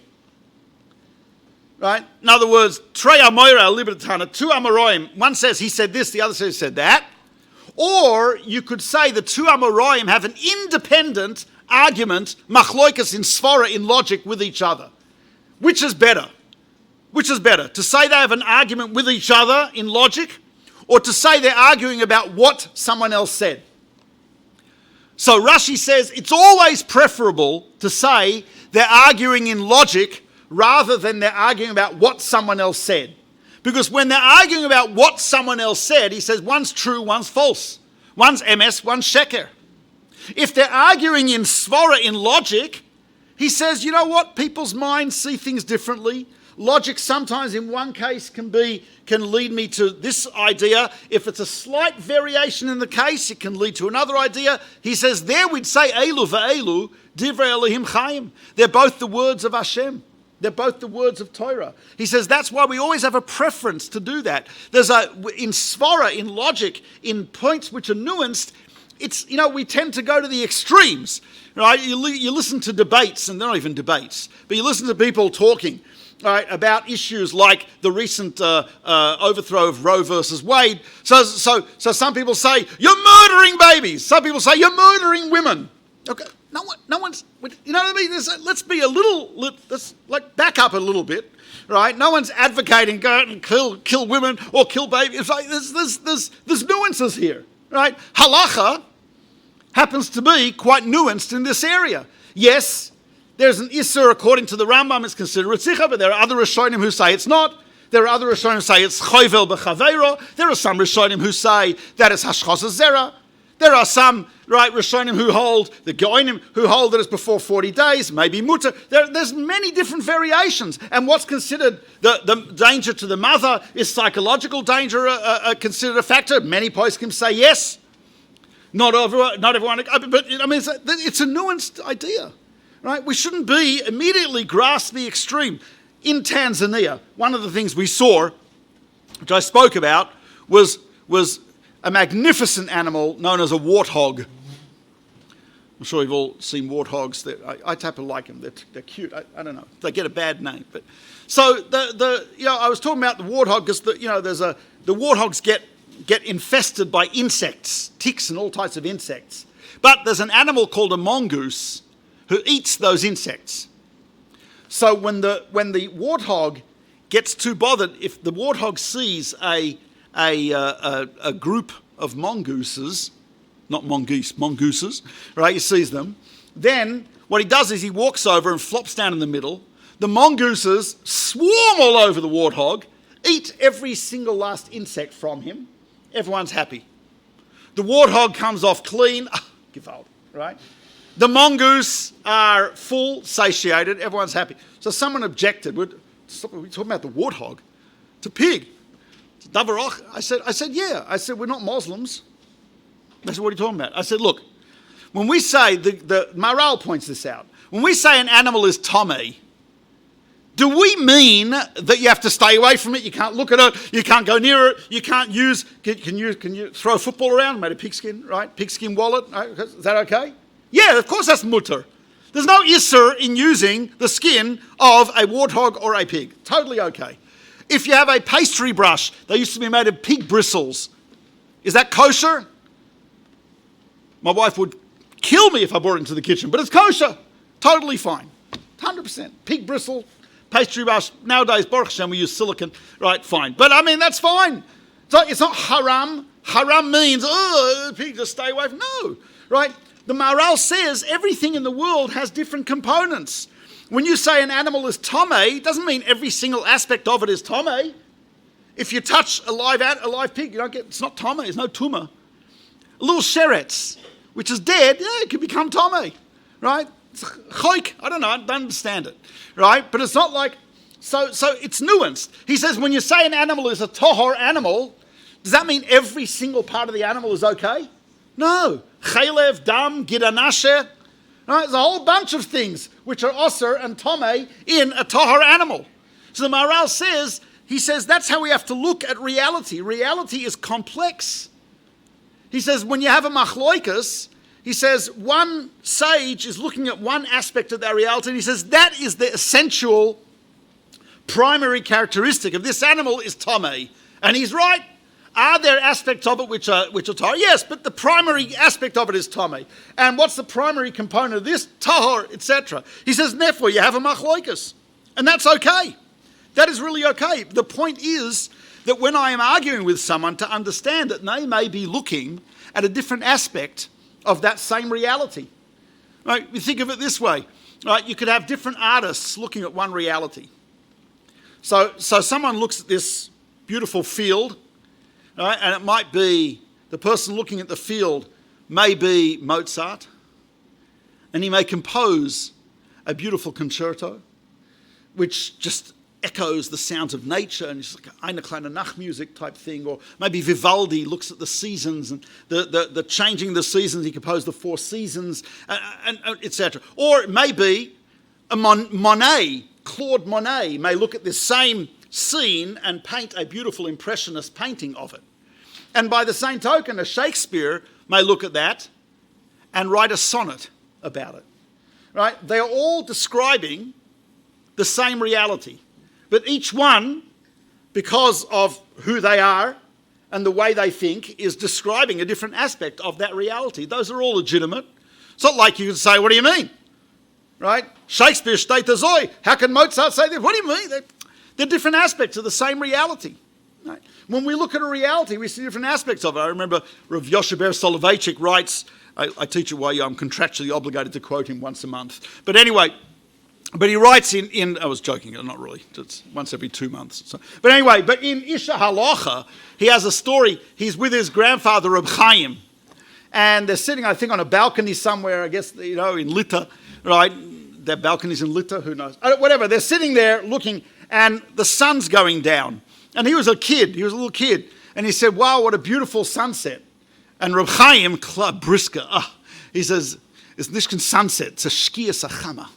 right? In other words, Trei Amoira Libet Tana, two Amoraim. One says he said this, the other says he said that. Or you could say the two Amoraim have an independent argument, machloikas in svara, in logic with each other. Which is better? Which is better? To say they have an argument with each other in logic, or to say they're arguing about what someone else said? So Rashi says it's always preferable to say they're arguing in logic rather than they're arguing about what someone else said. Because when they're arguing about what someone else said, he says one's true, one's false. One's emes, one's sheker. If they're arguing in svara, in logic, he says, you know what? People's minds see things differently. Logic sometimes in one case can lead me to this idea. If it's a slight variation in the case, it can lead to another idea. He says there we'd say Elu va'elu, divrei Elohim chaim. They're both the words of Hashem. They're both the words of Torah. He says that's why we always have a preference to do that. In svara, in logic, in points which are nuanced, it's, we tend to go to the extremes, right? You listen to debates, and they're not even debates, but you listen to people talking, right, about issues like the recent overthrow of Roe versus Wade. So some people say, you're murdering babies. Some people say, you're murdering women. Okay, no one's, you know what I mean? Let's be a little, let's back up a little bit, right? No one's advocating go out and kill women or kill babies. It's like there's nuances here, right? Halacha happens to be quite nuanced in this area. Yes, there's an Isser, according to the Rambam, it's considered Ritzicha, but there are other Rishonim who say it's not. There are other Rishonim who say it's Chovel B'Chaveiro. There are some Rishonim who say that it's Hashchos Zera. There are some, right, Rishonim who hold, the Goinim who hold that it's before 40 days, maybe Mutter. There's many different variations. And what's considered the danger to the mother, is psychological danger considered a factor? Many poskim say yes. Not everyone, but I mean, it's a nuanced idea. Right? We shouldn't be immediately grasp the extreme. In Tanzania, one of the things we saw, which I spoke about, was a magnificent animal known as a warthog. I'm sure you've all seen warthogs. I type of like them. They're cute. I don't know. They get a bad name, but so I was talking about the warthog because the warthogs get infested by insects, ticks, and all types of insects. But there's an animal called a mongoose who eats those insects. So when the warthog gets too bothered, if the warthog sees a group of mongooses, not mongooses, right? He sees them. Then what he does is he walks over and flops down in the middle. The mongooses swarm all over the warthog, eat every single last insect from him. Everyone's happy. The warthog comes off clean. Gewalt, right? The mongoose are full, satiated, everyone's happy. So someone objected, we're talking about the warthog. It's a pig. It's a davarach. I said, yeah. I said, we're not Muslims. I said, what are you talking about? I said, look, when we say, the Maral points this out, when we say an animal is tomei, do we mean that you have to stay away from it? You can't look at it. You can't go near it. You can't use, can you throw a football around? Made a pigskin, right? Pigskin wallet. Is that okay? Yeah, of course that's mutter. There's no isser in using the skin of a warthog or a pig. Totally okay. If you have a pastry brush, they used to be made of pig bristles. Is that kosher? My wife would kill me if I brought it into the kitchen, but it's kosher. Totally fine. 100%. Pig bristle, pastry brush. Nowadays, Baruch Hashem, we use silicone. Right, fine. But I mean, that's fine. It's not haram. Haram means, pig, just stay away from. No, right? The Maharal says everything in the world has different components. When you say an animal is tomei, it doesn't mean every single aspect of it is tomei. If you touch a live pig, you don't get, it's not tomei, it's no tumor. A little sheretz, which is dead, yeah, it can become tomei, right? It's choik, I don't know, I don't understand it, right? But it's not like, so it's nuanced. He says when you say an animal is a tohor animal, does that mean every single part of the animal is okay? No. Chaylev, dam, gidanashe. Right? There's a whole bunch of things which are osir and tomei in a tahor animal. So the Maharal says, he says that's how we have to look at reality. Reality is complex. He says when you have a machloikas, he says one sage is looking at one aspect of that reality, and he says that is the essential primary characteristic of this animal is tomei. And he's right. Are there aspects of it which are tahor? Yes, but the primary aspect of it is tomei. And what's the primary component of this? Tahor, etc. He says, therefore, you have a machloikas. And that's okay. That is really okay. The point is that when I am arguing with someone to understand that they may be looking at a different aspect of that same reality. Right? You think of it this way. Right? You could have different artists looking at one reality. So someone looks at this beautiful field, right? And it might be the person looking at the field may be Mozart, and he may compose a beautiful concerto, which just echoes the sounds of nature, and it's like eine kleine Nachtmusik type thing. Or maybe Vivaldi looks at the seasons and the changing the seasons. He composed the 4 seasons, and etc. Or it may be a Claude Monet may look at this same scene and paint a beautiful impressionist painting of it. And by the same token, a Shakespeare may look at that and write a sonnet about it. Right? They are all describing the same reality. But each one, because of who they are and the way they think, is describing a different aspect of that reality. Those are all legitimate. It's not like you could say, what do you mean? Right? Shakespeare steht der Zoi. How can Mozart say that? What do you mean? They're different aspects of the same reality. Right? When we look at a reality, we see different aspects of it. I remember Rav Yosheber Soloveitchik writes, I teach at YU, I'm contractually obligated to quote him once a month. But anyway, but he writes in I was joking, not really, it's once every 2 months. So. But anyway, but in Isha Halacha, he has a story. He's with his grandfather, Reb Chaim, and they're sitting, I think, on a balcony somewhere, I guess, in Lita, right? Their balcony's in Lita, who knows? Whatever, they're sitting there looking, and the sun's going down. And he was a little kid, and he said, wow, what a beautiful sunset. And Reb Chaim, Briska, he says, it's nicht kein sunset, it's a shkia sachama.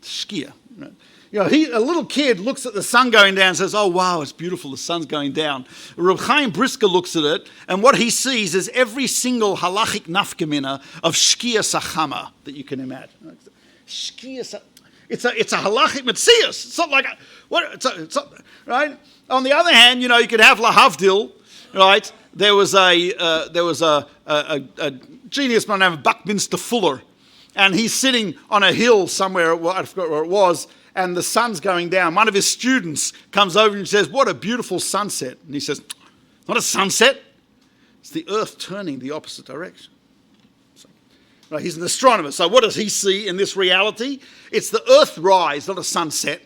Shkia. Right? A little kid looks at the sun going down and says, oh, wow, it's beautiful, the sun's going down. Reb Chaim Briska looks at it, and what he sees is every single halachic nafkamina of shkia sachama that you can imagine. Shkia sachama. It's a halachic metzius. It's not like right. On the other hand, you could have lahavdil, right? There was a genius by the name of Buckminster Fuller, and he's sitting on a hill somewhere. I forgot where it was, and the sun's going down. One of his students comes over and says, "What a beautiful sunset!" And he says, "Not a sunset. It's the Earth turning the opposite direction." Right, he's an astronomer, so what does he see in this reality? It's the Earth rise, not a sunset,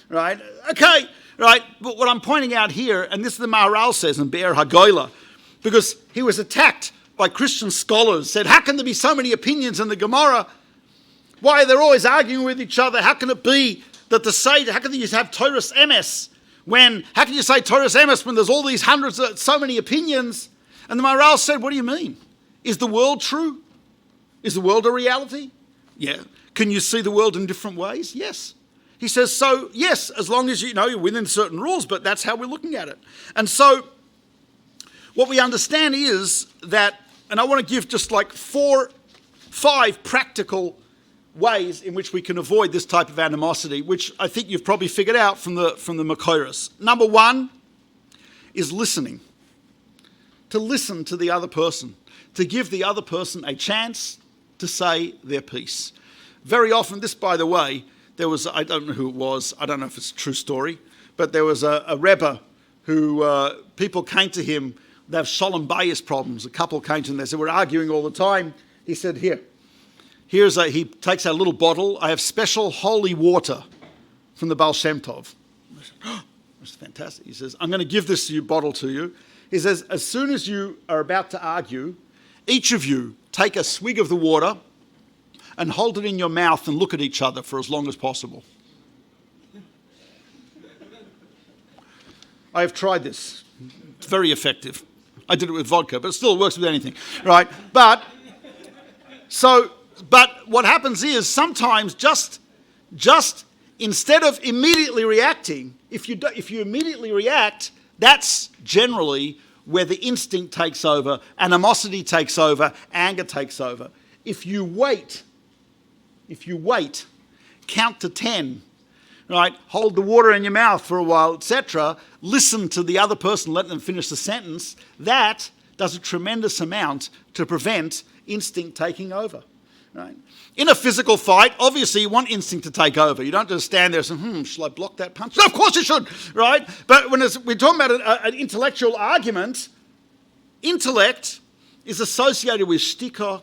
right? Okay, right, but what I'm pointing out here, and this is the Maharal says in Be'er HaGoyla, because he was attacked by Christian scholars, said, how can there be so many opinions in the Gemara? Why are they always arguing with each other? How can it be that the Seder, how can you have Torah's emes how can you say Torah's emes when there's all these hundreds of, so many opinions? And the Maharal said, what do you mean? Is the world true? Is the world a reality? Yeah. Can you see the world in different ways? Yes. He says, so yes, as long as you're within certain rules, but that's how we're looking at it. And so what we understand is that, and I want to give just like 5 practical ways in which we can avoid this type of animosity, which I think you've probably figured out from the Makoros. Number 1 is listening. To listen to the other person. To give the other person a chance to say their piece. Very often, this, by the way, there was, I don't know who it was, I don't know if it's a true story, but there was a Rebbe who, people came to him, they have Shalom Bayis problems. A couple came to him, they said, we're arguing all the time. He said, he takes out a little bottle, I have special holy water from the Baal Shem Tov. I said, oh, that's fantastic. He says, I'm going to give this bottle to you. He says, as soon as you are about to argue, each of you take a swig of the water and hold it in your mouth and look at each other for as long as possible. I have tried this. It's very effective. I did it with vodka, but it still works with anything, right? But what happens is sometimes just instead of immediately reacting, if you immediately react, that's generally where the instinct takes over, animosity takes over, anger takes over. If you wait, count to 10, right? Hold the water in your mouth for a while, etc. Listen to the other person, let them finish the sentence. That does a tremendous amount to prevent instinct taking over, right? In a physical fight, obviously you want instinct to take over. You don't just stand there and say, shall I block that punch? No, of course you should, right? But when we're talking about an intellectual argument, intellect is associated with shtika.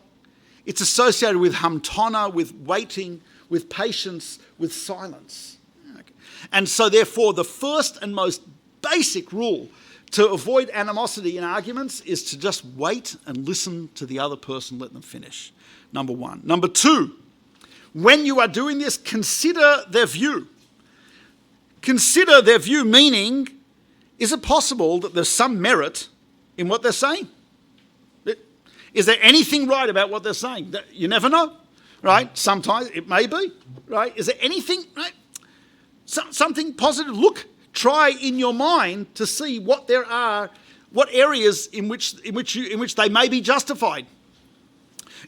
It's associated with hamtana, with waiting, with patience, with silence. Okay. And so therefore the first and most basic rule to avoid animosity in arguments is to just wait and listen to the other person, let them finish. Number one. Number two, when you are doing this, consider their view. Consider their view, meaning, is it possible that there's some merit in what they're saying? Is there anything right about what they're saying? You never know, right? Sometimes it may be, right? Is there anything, right? Something positive? Look, try in your mind to see what there are, what areas in which they may be justified.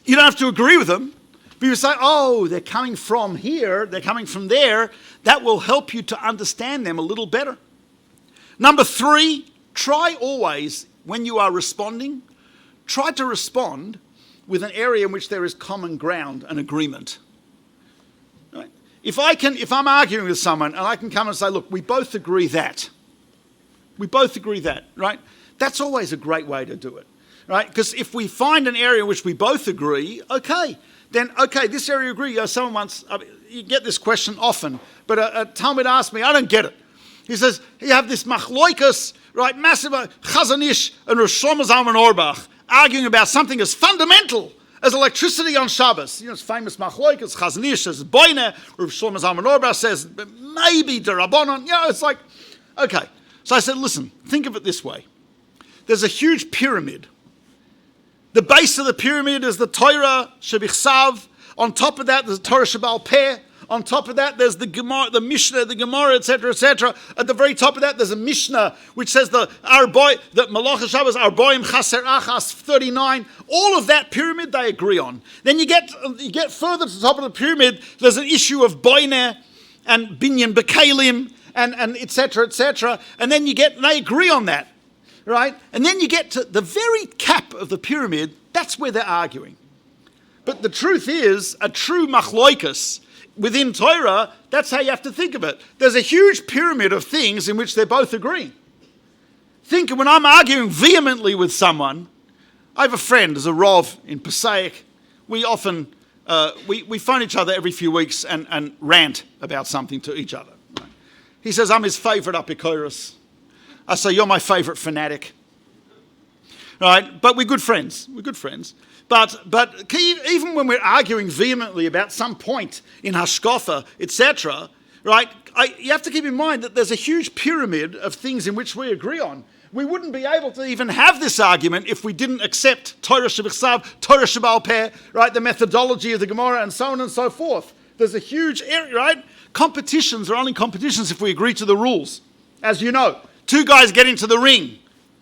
You don't have to agree with them, but you say, oh, they're coming from here, they're coming from there. That will help you to understand them a little better. Number three, try always, when you are responding, try to respond with an area in which there is common ground and agreement. Right? If I'm arguing with someone and I can come and say, look, we both agree that. We both agree that, right? That's always a great way to do it, right? Because if we find an area in which we both agree, okay, this area agree. You know, someone once, you get this question often, but a Talmud asked me, I don't get it. He says, you have this machloikas, right, massive Chazon Ish and Rosh Shlomo Zalman Auerbach, arguing about something as fundamental as electricity on Shabbos. You know, it's famous machloikas, Chazon Ish says boine, Rosh Shlomo Zalman Auerbach says maybe derabanan. You know, it's like, okay. So I said, listen, think of it this way. There's a huge pyramid. The base of the pyramid is the Torah shebichsav. On top of that, there's the Torah shebal peh. On top of that, there's the Gemara, the Mishnah, the Gemara, etc., etc. At the very top of that, there's a Mishnah which says that Malach Shabbos Arboim Chaser Achas 39. All of that pyramid they agree on. Then you get further to the top of the pyramid. There's an issue of Boine and Binyan Bekalim and etc., etc. And then they agree on that, right? And then you get to the very cap of the pyramid. That's where they're arguing. But the truth is, a true machloikas within Torah, that's how you have to think of it. There's a huge pyramid of things in which they're both agreeing. Think, when I'm arguing vehemently with someone, I have a friend, there's a Rov in Passaic. We often, we phone each other every few weeks and rant about something to each other. Right? He says, I'm his favourite Apikoros. I say, you're my favourite fanatic. Right? But we're good friends. But even when we're arguing vehemently about some point in hashkafa, etc., right, you have to keep in mind that there's a huge pyramid of things in which we agree on. We wouldn't be able to even have this argument if we didn't accept Torah shebichsav, Torah shebal peh, right, the methodology of the Gemara, and so on and so forth. There's a huge area, right? Competitions are only competitions if we agree to the rules. As you know, two guys get into the ring.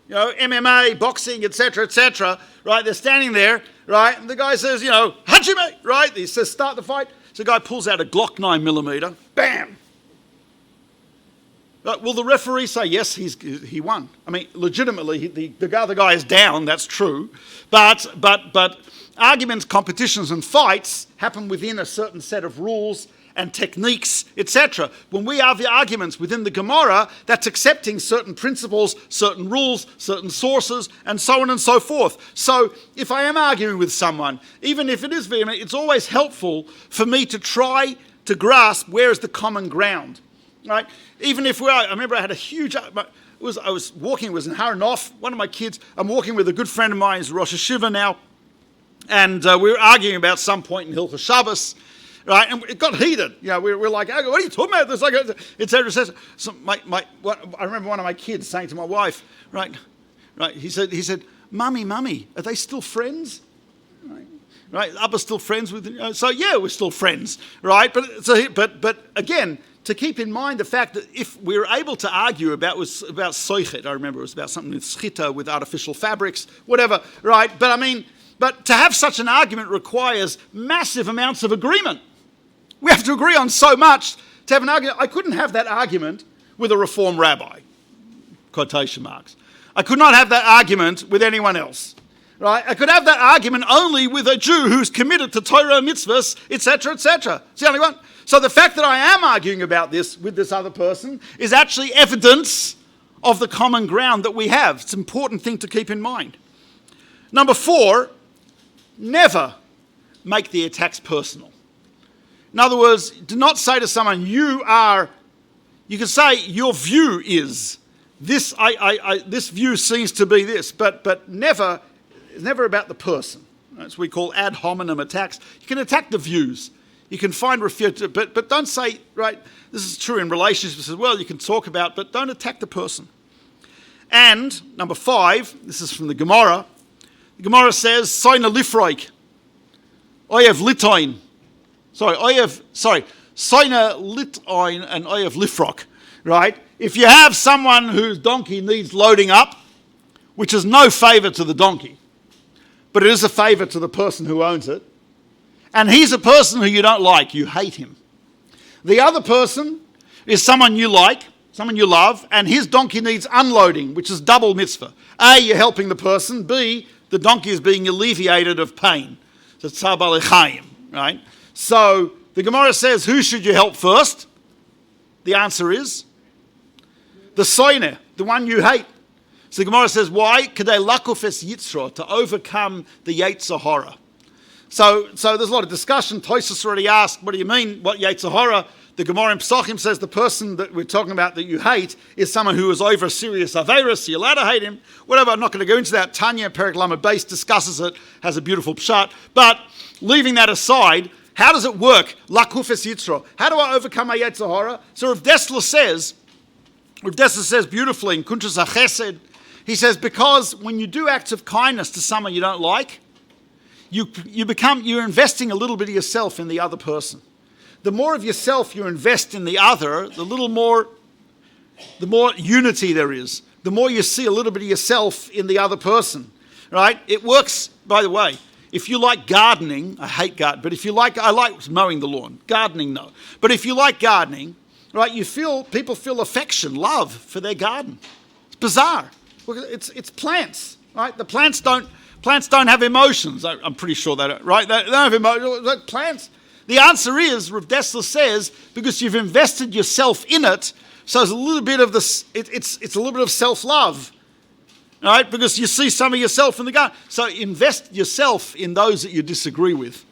You know, MMA, boxing, etc., right? They're standing there, right? And the guy says, you know, Hajime, right? He says, start the fight. So the guy pulls out a Glock 9mm, bam! Right, will the referee say, yes, he won? I mean, legitimately, the other guy is down, that's true. But arguments, competitions, and fights happen within a certain set of rules and techniques, etc. When we have the arguments within the Gemara, that's accepting certain principles, certain rules, certain sources, and so on and so forth. So if I am arguing with someone, even if it is vehement, it's always helpful for me to try to grasp where is the common ground, right? Even if I remember I had a huge, I was walking, it was in Haranoff, one of my kids, I'm walking with a good friend of mine, he's Rosh Hashiva now, and we were arguing about some point in Hilchos Shabbos, right, and it got heated. You know, we're like, what are you talking about? There's like, etc. So I remember one of my kids saying to my wife, right, he said, Mummy, are they still friends? Right, Abba's still friends with, so yeah, we're still friends, right? But again, to keep in mind the fact that if we were able to argue about soichet, I remember it was about something with schita, with artificial fabrics, whatever, right? But to have such an argument requires massive amounts of agreement. We have to agree on so much to have an argument. I couldn't have that argument with a Reform rabbi, quotation marks. I could not have that argument with anyone else, right? I could have that argument only with a Jew who's committed to Torah mitzvahs, etc., etc. It's the only one. So the fact that I am arguing about this with this other person is actually evidence of the common ground that we have. It's an important thing to keep in mind. Number 4, never make the attacks personal. In other words, do not say to someone, you can say your view is this, this view seems to be this, but never, it's never about the person. That's what we call ad hominem attacks. You can attack the views. You can find refute, but don't say, right, this is true in relationships as well, you can talk about, but don't attack the person. And, number 5, this is from the Gemara. The Gemara says, Soina lifroik, oyev litoin. Soina litoin and oyev lifrok, right? If you have someone whose donkey needs loading up, which is no favour to the donkey, but it is a favour to the person who owns it, and he's a person who you don't like, you hate him. The other person is someone you like, someone you love, and his donkey needs unloading, which is double mitzvah. A, you're helping the person. B, the donkey is being alleviated of pain. So tzar b'alechaim, right? So the Gemara says, who should you help first? The answer is the soiner, the one you hate. So the Gemara says, why? Kedei lakuf es yitzro, to overcome the Yetzer Hara. So there's a lot of discussion. Tosfos already asked, what do you mean, what Yetzer Hara? The Gemara in Pesachim says the person that we're talking about that you hate is someone who is over a serious aveira, so you're allowed to hate him. Whatever, I'm not going to go into that. Tanya, Perek Lamed Beis, discusses it, has a beautiful pshat. But leaving that aside, how does it work? Lakuf es yitzro. How do I overcome my Yetzer Hara? So Rav Dessler says beautifully in Kuntres HaChesed, he says, because when you do acts of kindness to someone you don't like, you're investing a little bit of yourself in the other person. The more of yourself you invest in the other, the more unity there is. The more you see a little bit of yourself in the other person, right? It works, by the way. If you like gardening, I hate gardening, but I like mowing the lawn. Gardening, no. But if you like gardening, right, people feel affection, love for their garden. It's bizarre. It's plants, right? The plants don't have emotions. I'm pretty sure they don't, right? They don't have emotions. Plants. The answer is, Rav Dessler says, because you've invested yourself in it, so it's a little bit of this. It's a little bit of self-love, right? Because you see some of yourself in the garden. So invest yourself in those that you disagree with.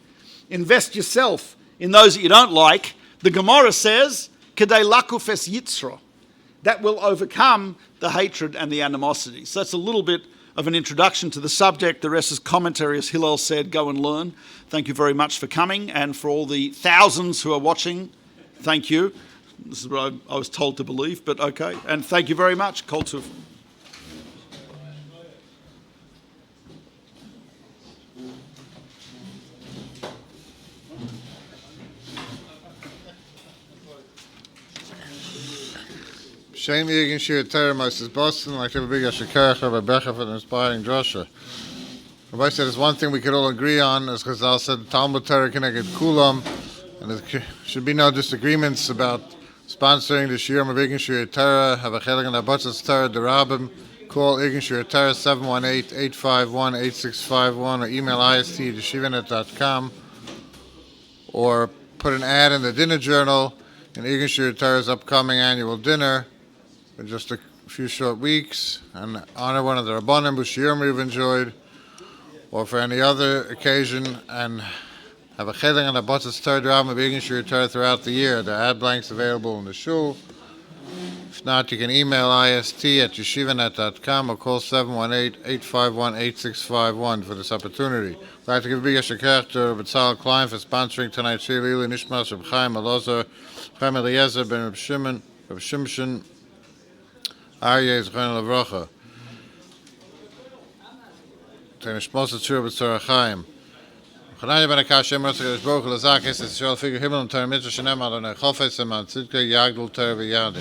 Invest yourself in those that you don't like. The Gemara says, "Kedei lakuf es yitzro," that will overcome the hatred and the animosity. So that's a little bit of an introduction to the subject. The rest is commentary, as Hillel said. Go and learn. Thank you very much for coming, and for all the thousands who are watching, thank you. This is what I was told to believe, but okay. And thank you very much. Kol Tov. Shem Yegin Shir Torah, Moses Boston, like to have a big Ashikach, Rabbi Becher for the inspiring drasha. Rabbi said there's one thing we could all agree on, as Chazal said, Talmud Torah Keneged Kulam, and there should be no disagreements about sponsoring the Shir Yegin Shir Torah, have a chelik in Abatzas Torah, the Rabbim, call Yegin Shir Torah 718-851-8651, or email ist@yeshivanet.com, or put an ad in the dinner journal in Yegin Shir Torah's upcoming annual dinner, in just a few short weeks, and honor one of the Rabbanim whose shiurim we've enjoyed, or for any other occasion, and have a chelik and a batzas Torah drama of Yegin Shir Torah throughout the year. The ad blanks available in the shul. If not, you can email ist@yeshivanet.com or call 718-851-8651 for this opportunity. I'd like to give a big yashikach to Rabbi Klein for sponsoring tonight's Shir Lili Nishmas Reb Chaim Elazar, Chaim Eliezer ben Reb Shimshon Aryeh Zechon Levracha. Tenishmos Tzur B'Tzor Chaim. Chananya ben Akash Shem Rotz HaKadosh Baruch Hu Lazak Es Yisrael Figure Himmel and Torah Mitzvah Shenem Adonai Chofetz Eman Tzidkei Yagdul Torah V'Yadin.